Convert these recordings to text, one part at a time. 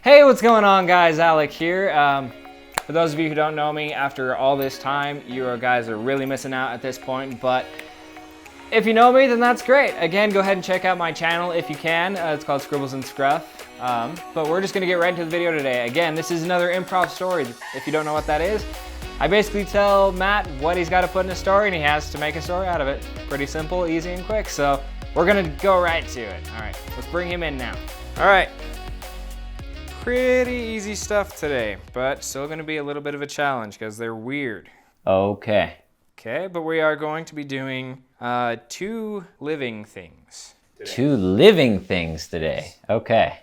Hey, what's going on, guys? Alek here. For those of you who don't know me, after all this time, you guys are really missing out at this point, but if you know me, then that's great. Again, go ahead and check out my channel if you can. It's called Scribbles and Scruff. But we're just gonna get right into the video today. Again, this is another Improv Stories. If you don't know what that is, I basically tell Matt what he's got to put in a story, and he has to make a story out of it. Pretty simple, easy, and quick. So we're gonna go right to it. All right, let's bring him in now. All right. Pretty easy stuff today, but still gonna be a little bit of a challenge because they're weird. Okay. Okay, but we are going to be doing two living things today. Two living things today. Okay.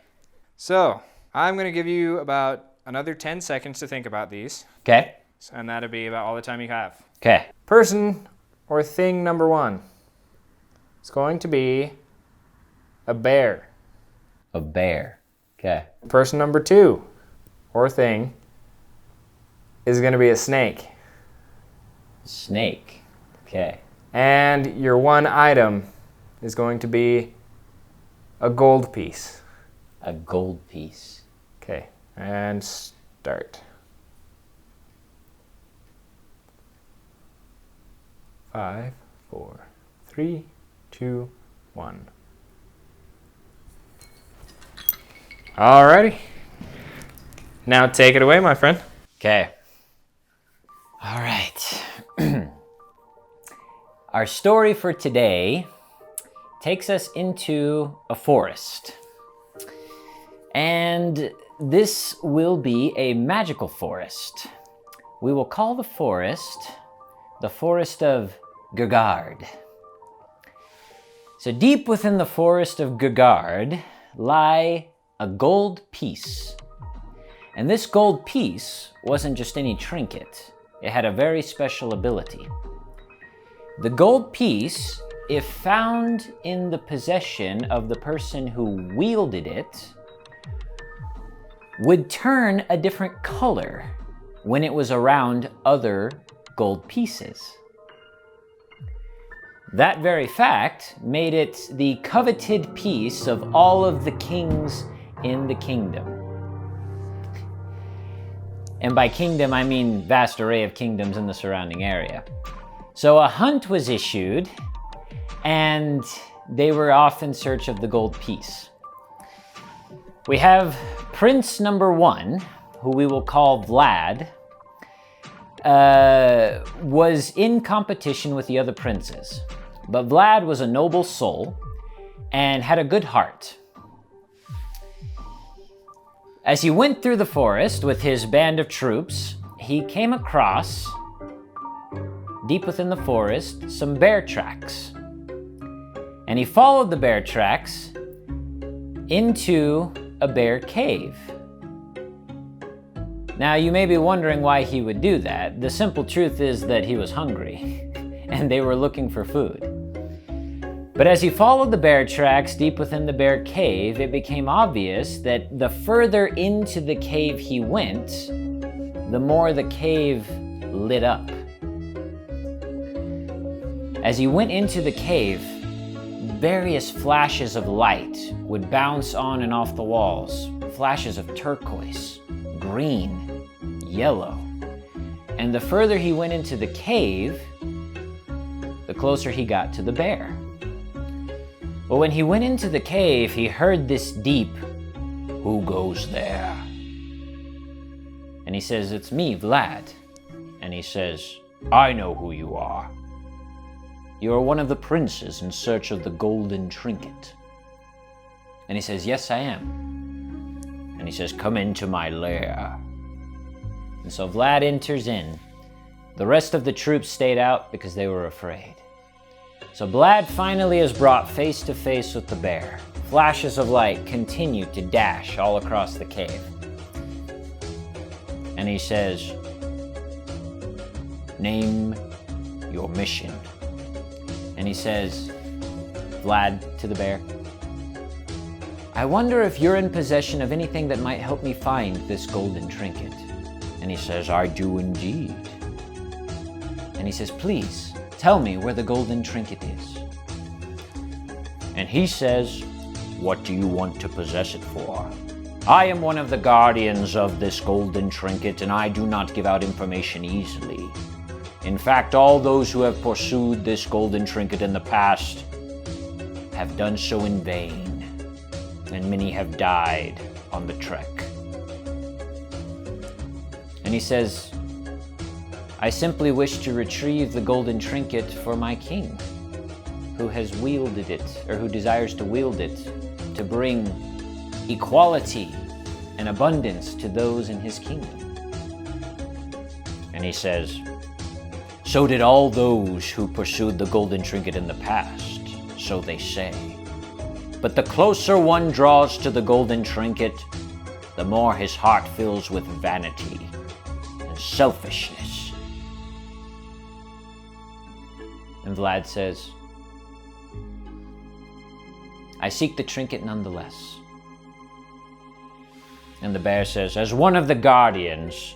So I'm gonna give you about another 10 seconds to think about these. Okay. And that'll be about all the time you have. Okay. Person or thing number one is going to be a bear. A bear. Okay. Person number two or thing is going to be a snake. Snake. Okay. And your one item is going to be a gold piece. A gold piece. Okay, and start. 5, 4, 3, 2, 1. Alrighty. Now take it away, my friend. Okay. All right. Our story for today takes us into a forest. And this will be a magical forest. We will call the forest of Gegard. So deep within the forest of Gegard lie a gold piece. And this gold piece wasn't just any trinket. It had a very special ability. The gold piece, if found in the possession of the person who wielded it, would turn a different color when it was around other gold pieces. That very fact made it the coveted piece of all of the kings in the kingdom. And by kingdom, I mean vast array of kingdoms in the surrounding area. So a hunt was issued, and they were off in search of the gold piece. We have Prince number one, who we will call Vlad, was in competition with the other princes. But Vlad was a noble soul and had a good heart. As he went through the forest with his band of troops, he came across, deep within the forest, some bear tracks. And he followed the bear tracks into a bear cave. Now, you may be wondering why he would do that. The simple truth is that he was hungry, and they were looking for food. But as he followed the bear tracks deep within the bear cave, it became obvious that the further into the cave he went, the more the cave lit up. As he went into the cave, various flashes of light would bounce on and off the walls, flashes of turquoise, green, yellow. And the further he went into the cave, the closer he got to the bear. But when he went into the cave, he heard this deep, "Who goes there?" And he says, "It's me, Vlad." And he says, "I know who you are. You are one of the princes in search of the golden trinket." And he says, "Yes, I am." And he says, "Come into my lair." And so Vlad enters in. The rest of the troops stayed out because they were afraid. So Vlad finally is brought face to face with the bear. Flashes of light continue to dash all across the cave. And he says, "Name your mission." And he says, Vlad to the bear, "I wonder if you're in possession of anything that might help me find this golden trinket." And he says, "I do indeed." And he says, "Please, tell me where the golden trinket is." And he says, "What do you want to possess it for?" I am one of the guardians of this golden trinket, and I do not give out information easily. In fact, all those who have pursued this golden trinket in the past have done so in vain, and many have died on the trek. And he says, I simply wish to retrieve the golden trinket for my king, who has wielded it, or who desires to wield it, to bring equality and abundance to those in his kingdom. And he says, so did all those who pursued the golden trinket in the past, so they say. But the closer one draws to the golden trinket, the more his heart fills with vanity and selfishness. And Vlad says, I seek the trinket nonetheless. And the bear says, as one of the guardians,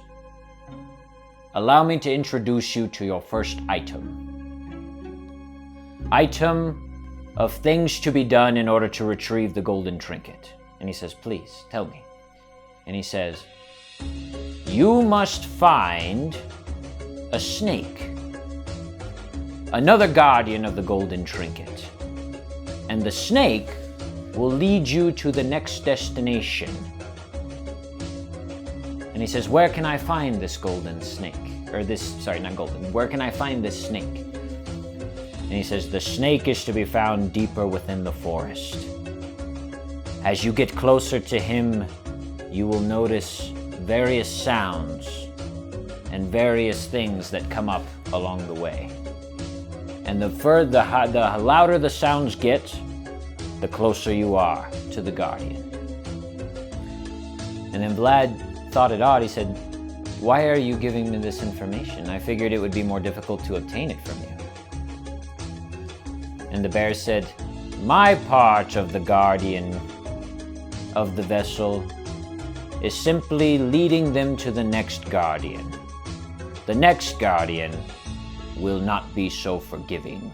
allow me to introduce you to your first item. Item of things to be done in order to retrieve the golden trinket. And he says, please, tell me. And he says, you must find a snake, another guardian of the golden trinket. And the snake will lead you to the next destination. And he says, where can I find this golden snake? Where can I find this snake? And he says, the snake is to be found deeper within the forest. As you get closer to him, you will notice various sounds and various things that come up along the way. And the louder the sounds get, the closer you are to the guardian. And then Vlad thought it odd. He said, why are you giving me this information? I figured it would be more difficult to obtain it from you. And the bear said, my part of the guardian of the vessel is simply leading them to the next guardian. The next guardian will not be so forgiving.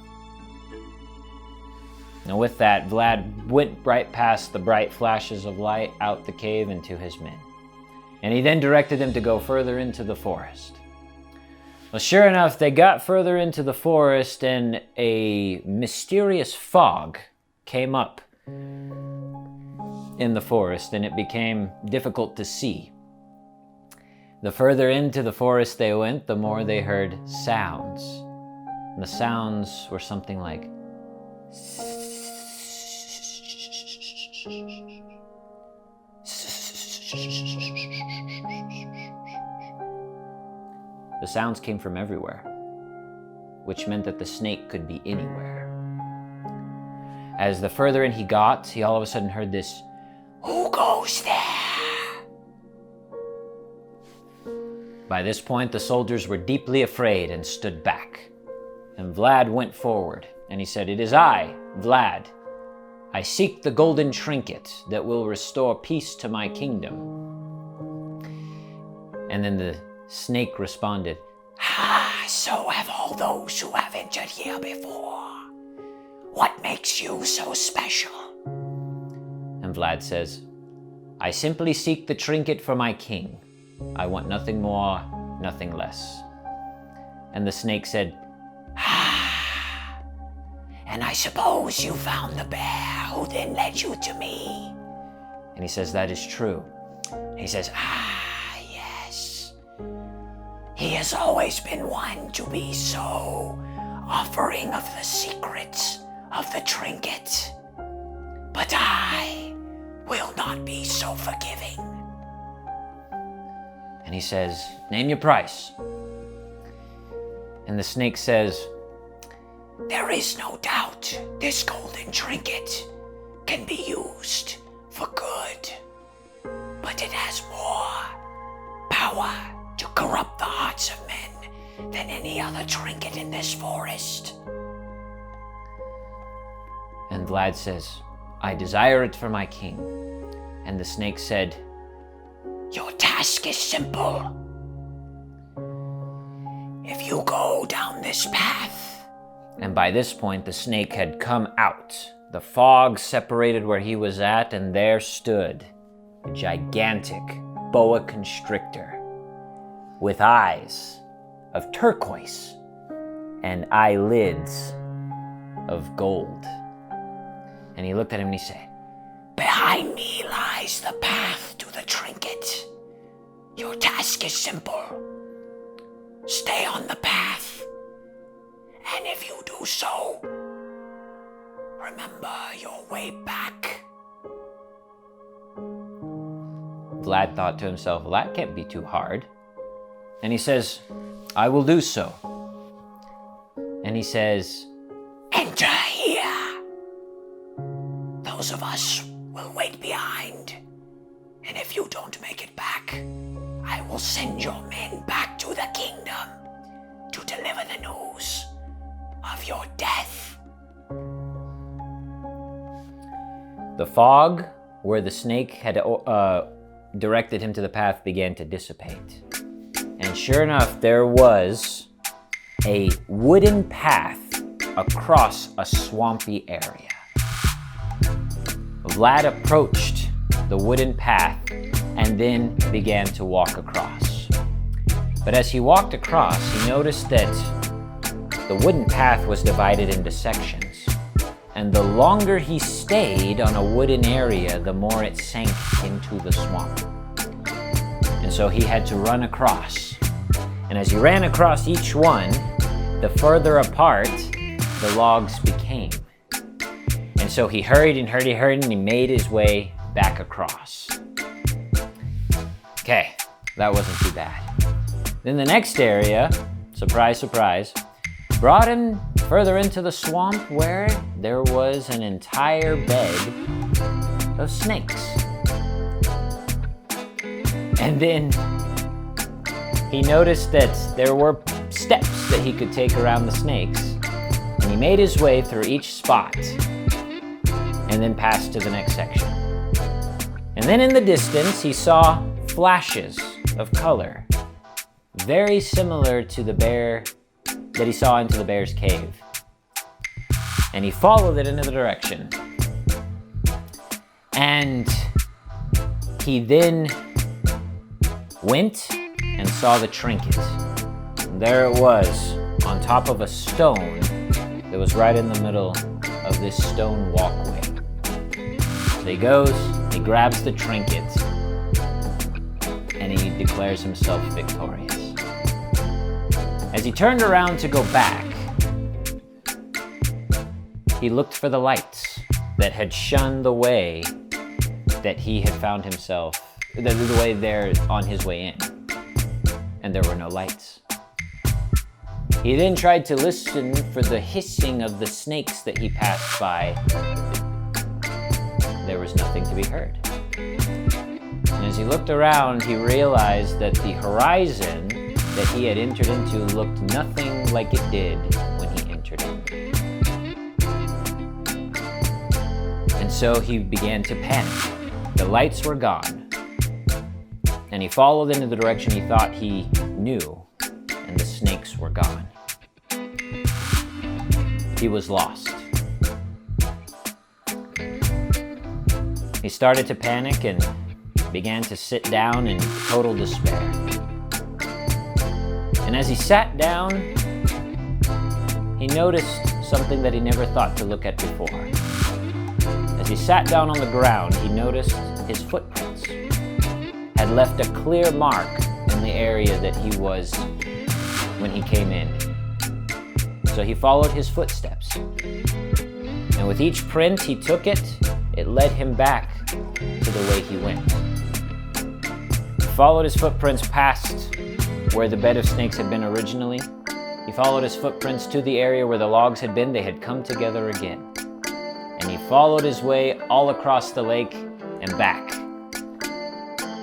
Now with that, Vlad went right past the bright flashes of light out the cave and to his men. And he then directed them to go further into the forest. Well, sure enough, they got further into the forest and a mysterious fog came up in the forest and it became difficult to see. The further into the forest they went, the more they heard sounds. And the sounds were something like the sounds came from everywhere, which meant that the snake could be anywhere. As the further in he got, he all of a sudden heard this, who goes there? By this point, the soldiers were deeply afraid and stood back. And Vlad went forward, and he said, it is I, Vlad. I seek the golden trinket that will restore peace to my kingdom. And then the snake responded, so have all those who have entered here before. What makes you so special? And Vlad says, I simply seek the trinket for my king. I want nothing more, nothing less. And the snake said, and I suppose you found the bear who then led you to me. And he says, that is true. And he says, yes. He has always been one to be so offering of the secrets of the trinket. But I will not be so forgiving. And he says, name your price. And the snake says, there is no doubt this golden trinket can be used for good, but it has more power to corrupt the hearts of men than any other trinket in this forest. And Vlad says, I desire it for my king. And the snake said, your task is simple. If you go down this path. And by this point, the snake had come out. The fog separated where he was at, and there stood a gigantic boa constrictor with eyes of turquoise and eyelids of gold. And he looked at him and he said, "Behind me lies the path to the trinket. Your task is simple. Stay on the path. And if you do so, remember your way back." Vlad thought to himself, well, that can't be too hard. And he says, "I will do so." And he says, "Enter here. Those of us will wait behind. And if you don't make it back, I will send your men back to the kingdom to deliver the news of your death." The fog where the snake had directed him to the path began to dissipate. And sure enough, there was a wooden path across a swampy area. Vlad approached the wooden path and then began to walk across. But as he walked across, he noticed that the wooden path was divided into sections. And the longer he stayed on a wooden area, the more it sank into the swamp. And so he had to run across. And as he ran across each one, the further apart the logs became. And so he hurried and hurried and hurried, and he made his way back across. Okay, that wasn't too bad. Then the next area, surprise, surprise, brought him further into the swamp where there was an entire bed of snakes. And then he noticed that there were steps that he could take around the snakes. And he made his way through each spot and then passed to the next section. And then in the distance, he saw flashes of color, very similar to the bear that he saw into the bear's cave. And he followed it into the direction. And he then went and saw the trinket. And there it was, on top of a stone that was right in the middle of this stone walkway. So he goes, he grabs the trinket, and he declares himself victorious. As he turned around to go back, he looked for the lights that had shunned the way that he had found himself, the way there on his way in. And there were no lights. He then tried to listen for the hissing of the snakes that he passed by. There was nothing to be heard. And as he looked around, he realized that the horizon that he had entered into looked nothing like it did when he entered it. And so he began to panic. The lights were gone. And he followed into the direction he thought he knew, and the snakes were gone. He was lost. He started to panic and began to sit down in total despair. And as he sat down, he noticed something that he never thought to look at before. As he sat down on the ground, he noticed his footprints had left a clear mark in the area that he was when he came in. So he followed his footsteps. And with each print he took it led him back to the way he went. He followed his footprints past where the bed of snakes had been originally. He followed his footprints to the area where the logs had been. They had come together again. And he followed his way all across the lake and back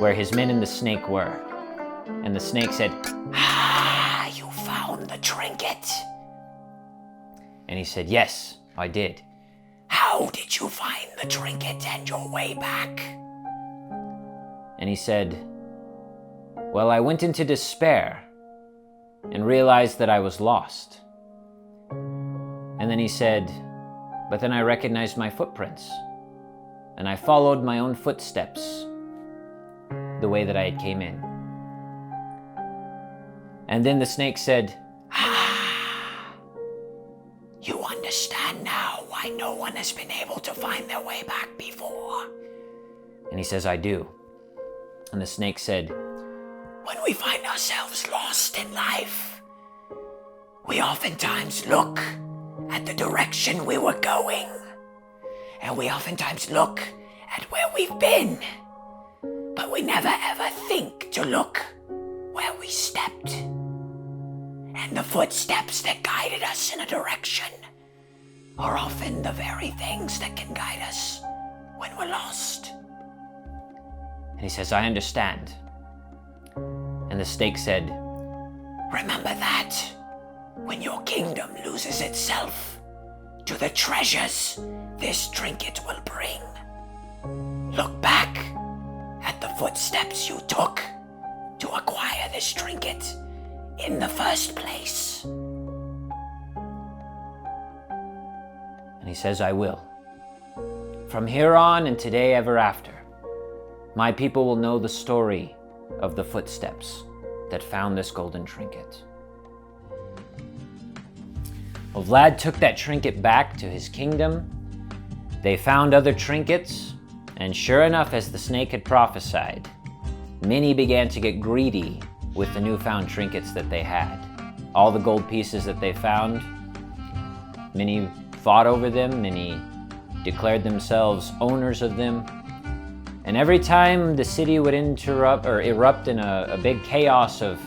where his men and the snake were. And the snake said, "Ah, you found the trinket." And he said, "Yes, I did." "How did you find the trinket and your way back?" And he said, "Well, I went into despair and realized that I was lost." And then he said, "But then I recognized my footprints, and I followed my own footsteps the way that I had came in. And then the snake said, "You understand now why no one has been able to find their way back before?" And he says, "I do." And the snake said, "When we find ourselves lost in life, we oftentimes look at the direction we were going. And we oftentimes look at where we've been. But we never ever think to look where we stepped. And the footsteps that guided us in a direction are often the very things that can guide us when we're lost." And he says, "I understand." And the snake said, "Remember that when your kingdom loses itself to the treasures this trinket will bring, look back at the footsteps you took to acquire this trinket in the first place." And he says, "I will. From here on and today ever after, my people will know the story of the footsteps that found this golden trinket." Well, Vlad took that trinket back to his kingdom. They found other trinkets, and sure enough, as the snake had prophesied, many began to get greedy with the newfound trinkets that they had. All the gold pieces that they found, many fought over them, many declared themselves owners of them. And every time the city would erupt in a big chaos of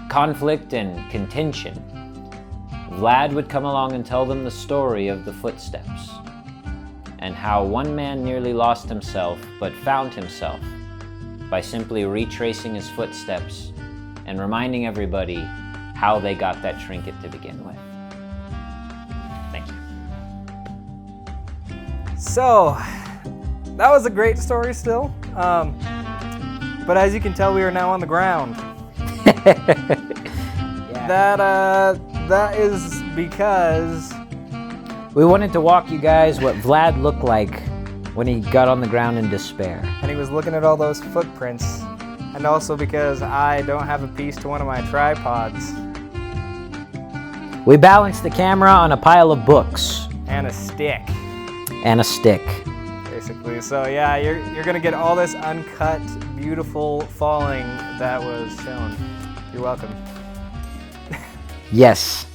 conflict and contention, Vlad would come along and tell them the story of the footsteps and how one man nearly lost himself but found himself by simply retracing his footsteps and reminding everybody how they got that trinket to begin with. Thank you. So, that was a great story still. But as you can tell, we are now on the ground. That is because we wanted to walk you guys what Vlad looked like when he got on the ground in despair. And he was looking at all those footprints. And also because I don't have a piece to one of my tripods. We balanced the camera on a pile of books. And a stick. And a stick. Basically. So yeah, you're gonna get all this uncut, beautiful falling that was shown. You're welcome. Yes.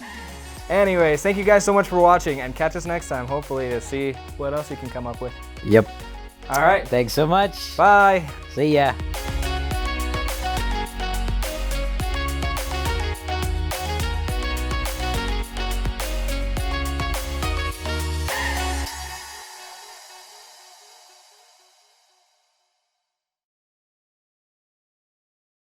Anyways, thank you guys so much for watching, and catch us next time, hopefully, to see what else you can come up with. Yep. All right. Thanks so much. Bye. See ya.